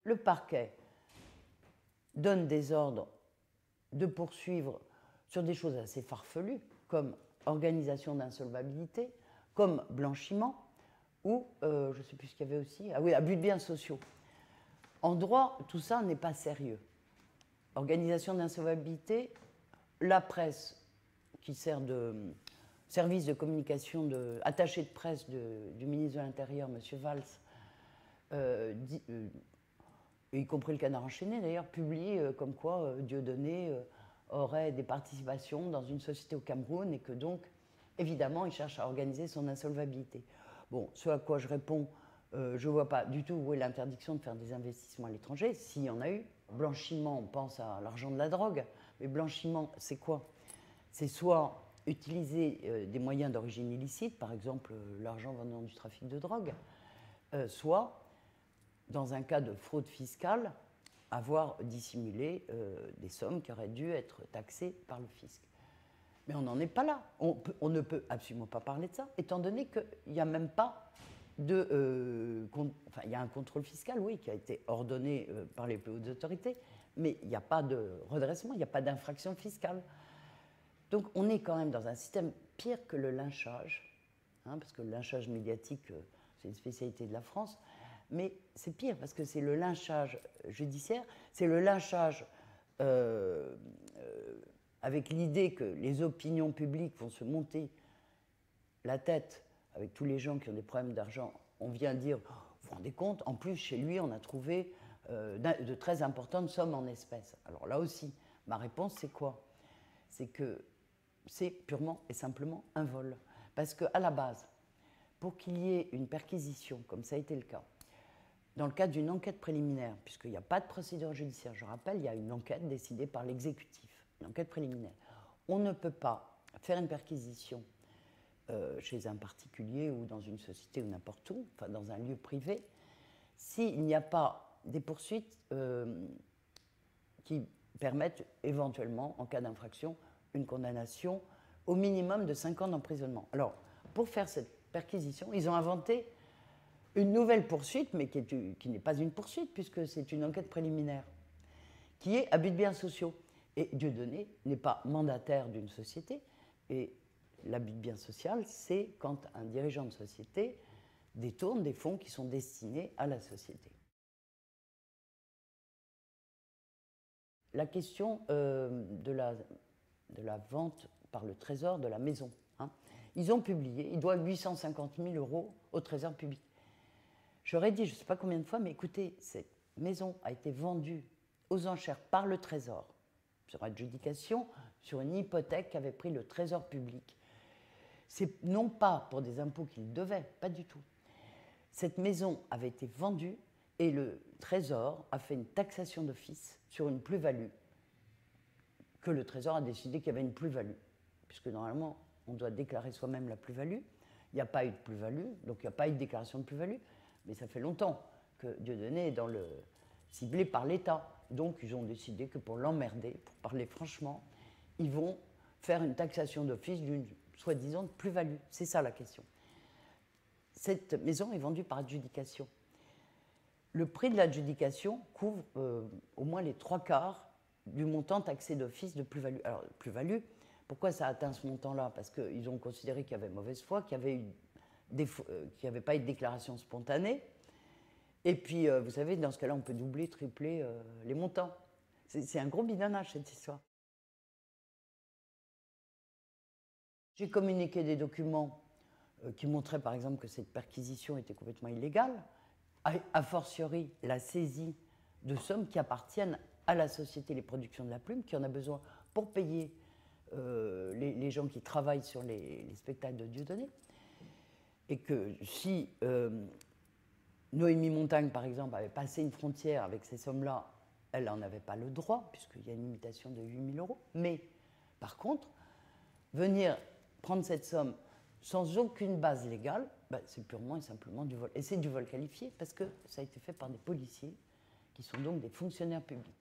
Le parquet donne des ordres de poursuivre sur des choses assez farfelues, comme organisation d'insolvabilité, comme blanchiment, ou, je ne sais plus ce qu'il y avait aussi, ah oui, abus de biens sociaux. En droit, tout ça n'est pas sérieux. Organisation d'insolvabilité, la presse, qui sert de service de communication, attaché de presse du ministre de l'Intérieur, M. Valls, y compris le Canard enchaîné d'ailleurs, publie comme quoi Dieudonné aurait des participations dans une société au Cameroun et que donc, évidemment, il cherche à organiser son insolvabilité. Bon, ce à quoi je réponds, je ne vois pas du tout où est l'interdiction de faire des investissements à l'étranger, s'il y en a eu. Blanchiment, on pense à l'argent de la drogue, mais blanchiment, c'est quoi? C'est soit utiliser des moyens d'origine illicite, par exemple l'argent venant du trafic de drogue, soit, dans un cas de fraude fiscale, avoir dissimulé des sommes qui auraient dû être taxées par le fisc. Mais on n'en est pas là. On ne peut absolument pas parler de ça, étant donné qu'il n'y a même pas de... enfin, il y a un contrôle fiscal, oui, qui a été ordonné par les plus hautes autorités, mais il n'y a pas de redressement, il n'y a pas d'infraction fiscale. Donc on est quand même dans un système pire que le lynchage, hein, parce que le lynchage médiatique, c'est une spécialité de la France, mais c'est pire parce que c'est le lynchage judiciaire, c'est le lynchage avec l'idée que les opinions publiques vont se monter la tête avec tous les gens qui ont des problèmes d'argent. On vient dire, vous vous rendez compte, en plus chez lui on a trouvé de très importantes sommes en espèces. Alors là aussi, ma réponse c'est quoi? C'est que c'est purement et simplement un vol. Parce qu'à la base, pour qu'il y ait une perquisition, comme ça a été le cas, dans le cadre d'une enquête préliminaire, puisqu'il n'y a pas de procédure judiciaire, je rappelle, il y a une enquête décidée par l'exécutif, une enquête préliminaire. On ne peut pas faire une perquisition chez un particulier ou dans une société ou n'importe où, enfin dans un lieu privé, s'il n'y a pas des poursuites qui permettent éventuellement, en cas d'infraction, une condamnation au minimum de 5 ans d'emprisonnement. Alors, pour faire cette perquisition, ils ont inventé une nouvelle poursuite, mais qui n'est pas une poursuite, puisque c'est une enquête préliminaire, qui est abus de biens sociaux. Et Dieudonné n'est pas mandataire d'une société, et l'abus de biens social, c'est quand un dirigeant de société détourne des fonds qui sont destinés à la société. La question de la vente par le Trésor de la maison. Hein. Ils ont publié, ils doivent 850 000 € au Trésor public. J'aurais dit, je ne sais pas combien de fois, mais écoutez, cette maison a été vendue aux enchères par le Trésor, sur adjudication, sur une hypothèque qu'avait pris le Trésor public. C'est non pas pour des impôts qu'il devait, pas du tout. Cette maison avait été vendue et le Trésor a fait une taxation d'office sur une plus-value, que le Trésor a décidé qu'il y avait une plus-value, puisque normalement, on doit déclarer soi-même la plus-value. Il n'y a pas eu de plus-value, donc il n'y a pas eu de déclaration de plus-value, mais ça fait longtemps que Dieudonné est ciblé par l'État. Donc ils ont décidé que pour l'emmerder, pour parler franchement, ils vont faire une taxation d'office d'une soi-disant plus-value. C'est ça la question. Cette maison est vendue par adjudication. Le prix de l'adjudication couvre au moins les 3/4 du montant taxé d'office de plus-value. Alors, plus-value, pourquoi ça a atteint ce montant-là? Parce qu'ils ont considéré qu'il y avait mauvaise foi, qu'il n'y avait pas eu de déclaration spontanée. Et puis, vous savez, dans ce cas-là, on peut doubler, tripler les montants. C'est un gros bidonnage, cette histoire. J'ai communiqué des documents qui montraient, par exemple, que cette perquisition était complètement illégale, a fortiori la saisie de sommes qui appartiennent à la société Les Productions de la Plume, qui en a besoin pour payer les gens qui travaillent sur les spectacles de Dieudonné. Et que si Noémie Montagne, par exemple, avait passé une frontière avec ces sommes-là, elle n'en avait pas le droit, puisqu'il y a une limitation de 8 000 €. Mais, par contre, venir prendre cette somme sans aucune base légale, c'est purement et simplement du vol. Et c'est du vol qualifié, parce que ça a été fait par des policiers, qui sont donc des fonctionnaires publics.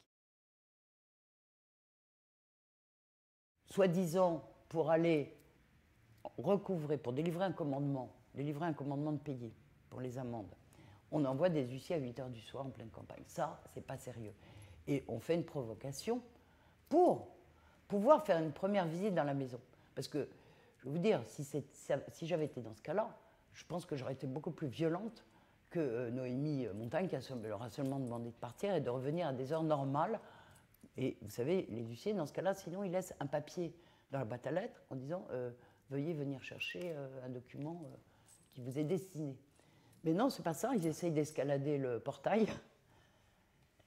Soi-disant, pour aller recouvrer, pour délivrer un commandement de payer pour les amendes, on envoie des huissiers à 8 h du soir en pleine campagne. Ça, c'est pas sérieux. Et on fait une provocation pour pouvoir faire une première visite dans la maison. Parce que, je vais vous dire, si j'avais été dans ce cas-là, je pense que j'aurais été beaucoup plus violente que Noémie Montagne, qui leur a seulement demandé de partir et de revenir à des heures normales. Et vous savez, les huissiers, dans ce cas-là, sinon, ils laissent un papier dans la boîte à lettres en disant veuillez venir chercher un document qui vous est destiné. Mais non, c'est pas ça. Ils essayent d'escalader le portail.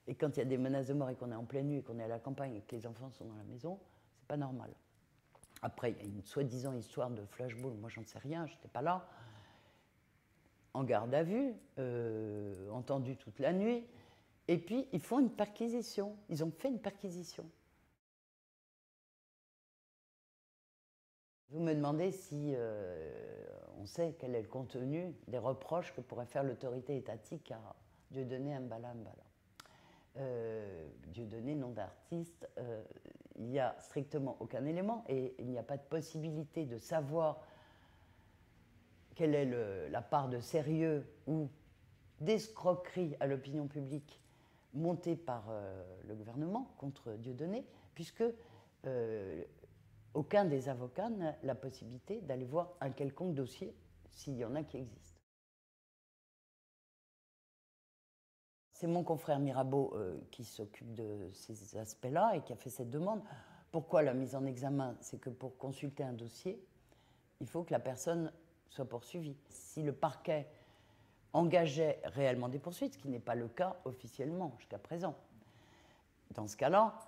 Et quand il y a des menaces de mort et qu'on est en pleine nuit, et qu'on est à la campagne et que les enfants sont dans la maison, c'est pas normal. Après, il y a une soi-disant histoire de flashball. Moi, j'en sais rien, j'étais pas là. En garde à vue, entendu toute la nuit. Et puis, ils font une perquisition. Ils ont fait une perquisition. Vous me demandez si on sait quel est le contenu des reproches que pourrait faire l'autorité étatique à Dieudonné Mbala Mbala. Dieudonné, nom d'artiste, il n'y a strictement aucun élément et il n'y a pas de possibilité de savoir quelle est la part de sérieux ou d'escroquerie à l'opinion publique montée par le gouvernement contre Dieudonné, puisque aucun des avocats n'a la possibilité d'aller voir un quelconque dossier, s'il y en a qui existent. C'est mon confrère Mirabeau qui s'occupe de ces aspects-là et qui a fait cette demande. Pourquoi la mise en examen? C'est que pour consulter un dossier, il faut que la personne soit poursuivie. Si le parquet engageait réellement des poursuites, ce qui n'est pas le cas officiellement jusqu'à présent, dans ce cas-là,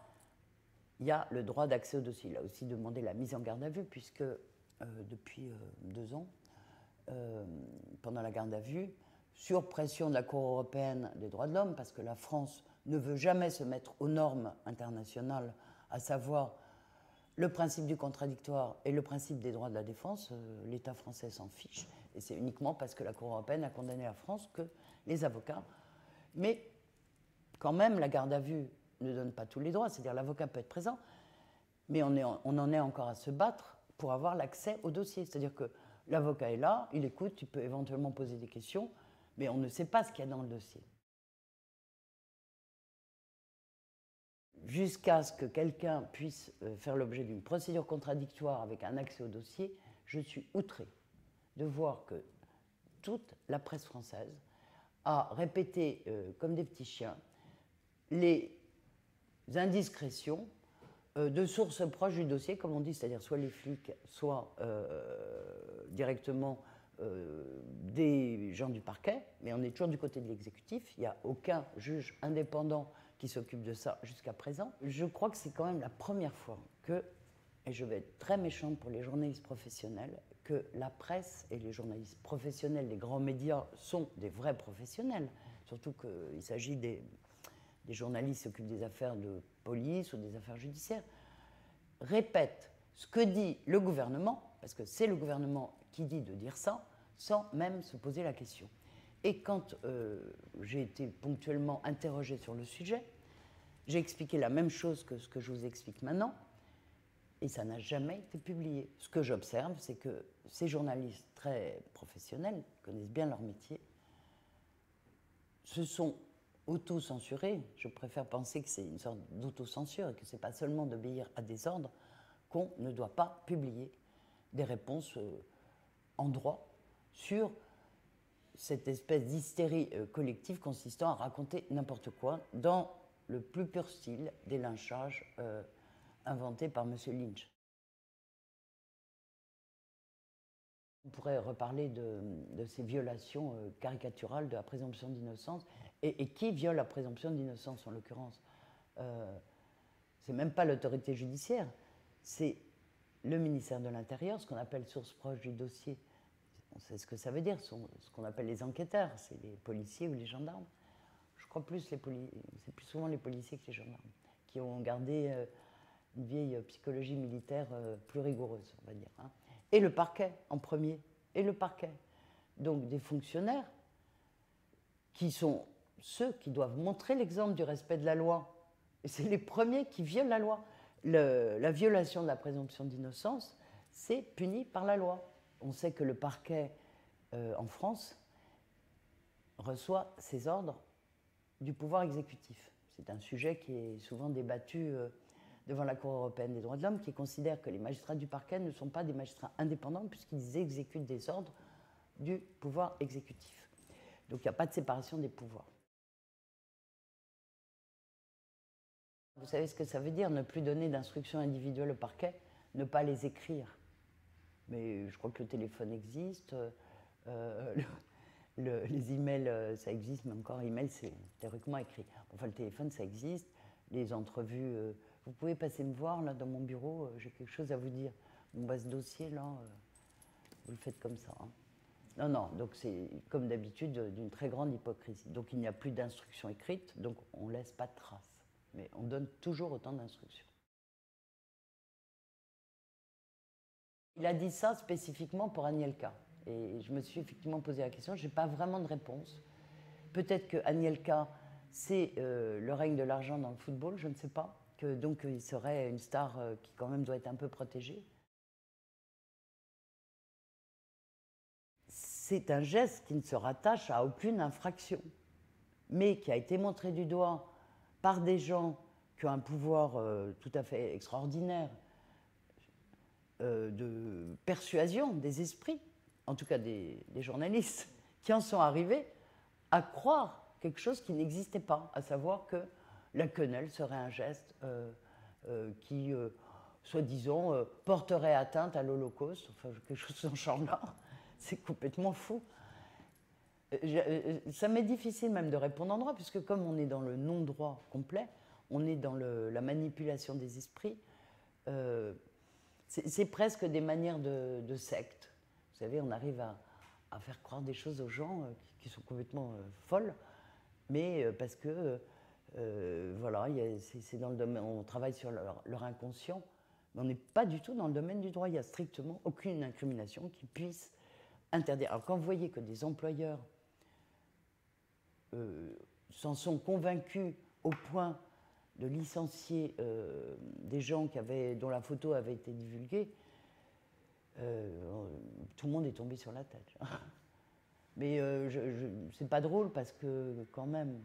il y a le droit d'accès au dossier. Il a aussi demandé la mise en garde à vue, puisque depuis 2 ans, pendant la garde à vue, sur pression de la Cour européenne des droits de l'homme, parce que la France ne veut jamais se mettre aux normes internationales, à savoir le principe du contradictoire et le principe des droits de la défense, l'État français s'en fiche, et c'est uniquement parce que la Cour européenne a condamné la France que les avocats... Mais quand même, la garde à vue ne donne pas tous les droits, c'est-à-dire l'avocat peut être présent, mais on en est encore à se battre pour avoir l'accès au dossier. C'est-à-dire que l'avocat est là, il écoute, il peut éventuellement poser des questions, mais on ne sait pas ce qu'il y a dans le dossier. Jusqu'à ce que quelqu'un puisse faire l'objet d'une procédure contradictoire avec un accès au dossier, je suis outrée de voir que toute la presse française a répété comme des petits chiens les indiscrétions de sources proches du dossier, comme on dit, c'est-à-dire soit les flics, soit directement des gens du parquet, mais on est toujours du côté de l'exécutif. Il n'y a aucun juge indépendant qui s'occupe de ça jusqu'à présent. Je crois que c'est quand même la première fois que, et je vais être très méchante pour les journalistes professionnels, que la presse et les journalistes professionnels des grands médias sont des vrais professionnels, surtout qu'il s'agit des journalistes qui s'occupent des affaires de police ou des affaires judiciaires, répètent ce que dit le gouvernement, parce que c'est le gouvernement qui dit de dire ça, sans même se poser la question. Et quand j'ai été ponctuellement interrogée sur le sujet, j'ai expliqué la même chose que ce que je vous explique maintenant, et ça n'a jamais été publié. Ce que j'observe, c'est que ces journalistes très professionnels, connaissent bien leur métier, se sont auto-censurés. Je préfère penser que c'est une sorte d'autocensure et que ce n'est pas seulement d'obéir à des ordres, qu'on ne doit pas publier des réponses en droit sur cette espèce d'hystérie collective consistant à raconter n'importe quoi dans le plus pur style des lynchages inventés par M. Lynch. On pourrait reparler de ces violations caricaturales de la présomption d'innocence. Et qui viole la présomption d'innocence, en l'occurrence c'est même pas l'autorité judiciaire, c'est le ministère de l'Intérieur, ce qu'on appelle source proche du dossier. On sait ce que ça veut dire, ce qu'on appelle les enquêteurs, c'est les policiers ou les gendarmes. Je crois plus c'est plus souvent les policiers que les gendarmes, qui ont gardé une vieille psychologie militaire plus rigoureuse, on va dire. Hein. Et le parquet, en premier, et le parquet. Donc des fonctionnaires qui sont ceux qui doivent montrer l'exemple du respect de la loi. Et c'est les premiers qui violent la loi. La violation de la présomption d'innocence, c'est puni par la loi. On sait que le parquet en France reçoit ses ordres du pouvoir exécutif. C'est un sujet qui est souvent débattu devant la Cour européenne des droits de l'homme, qui considère que les magistrats du parquet ne sont pas des magistrats indépendants puisqu'ils exécutent des ordres du pouvoir exécutif. Donc il n'y a pas de séparation des pouvoirs. Vous savez ce que ça veut dire, ne plus donner d'instructions individuelles au parquet, ne pas les écrire. Mais je crois que le téléphone existe, les emails, ça existe, mais encore, email, c'est théoriquement écrit. Enfin, le téléphone, ça existe, les entrevues, vous pouvez passer me voir, là, dans mon bureau, j'ai quelque chose à vous dire. On voit ce dossier, là, vous le faites comme ça. Hein. Non, non, donc c'est, comme d'habitude, d'une très grande hypocrisie. Donc il n'y a plus d'instructions écrites, donc on ne laisse pas de traces. Mais on donne toujours autant d'instructions. Il a dit ça spécifiquement pour Anielka. Et je me suis effectivement posé la question, je n'ai pas vraiment de réponse. Peut-être que Anielka, c'est le règne de l'argent dans le football, je ne sais pas. Que, donc il serait une star qui quand même doit être un peu protégée. C'est un geste qui ne se rattache à aucune infraction, mais qui a été montré du doigt par des gens qui ont un pouvoir tout à fait extraordinaire de persuasion des esprits, en tout cas des journalistes, qui en sont arrivés à croire quelque chose qui n'existait pas, à savoir que la quenelle serait un geste qui, soi-disant, porterait atteinte à l'Holocauste, enfin quelque chose dans ce genre-là. C'est complètement fou. Ça m'est difficile même de répondre en droit, puisque comme on est dans le non-droit complet, on est dans la manipulation des esprits, c'est presque des manières de secte. Vous savez, on arrive à faire croire des choses aux gens qui sont complètement folles, mais parce que, voilà, c'est dans le domaine, on travaille sur leur inconscient, mais on n'est pas du tout dans le domaine du droit. Il n'y a strictement aucune incrimination qui puisse interdire. Alors quand vous voyez que des employeurs s'en sont convaincus au point de licencier des gens dont la photo avait été divulguée, tout le monde est tombé sur la tête. Mais c'est pas drôle parce que quand même,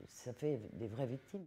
ça fait des vraies victimes.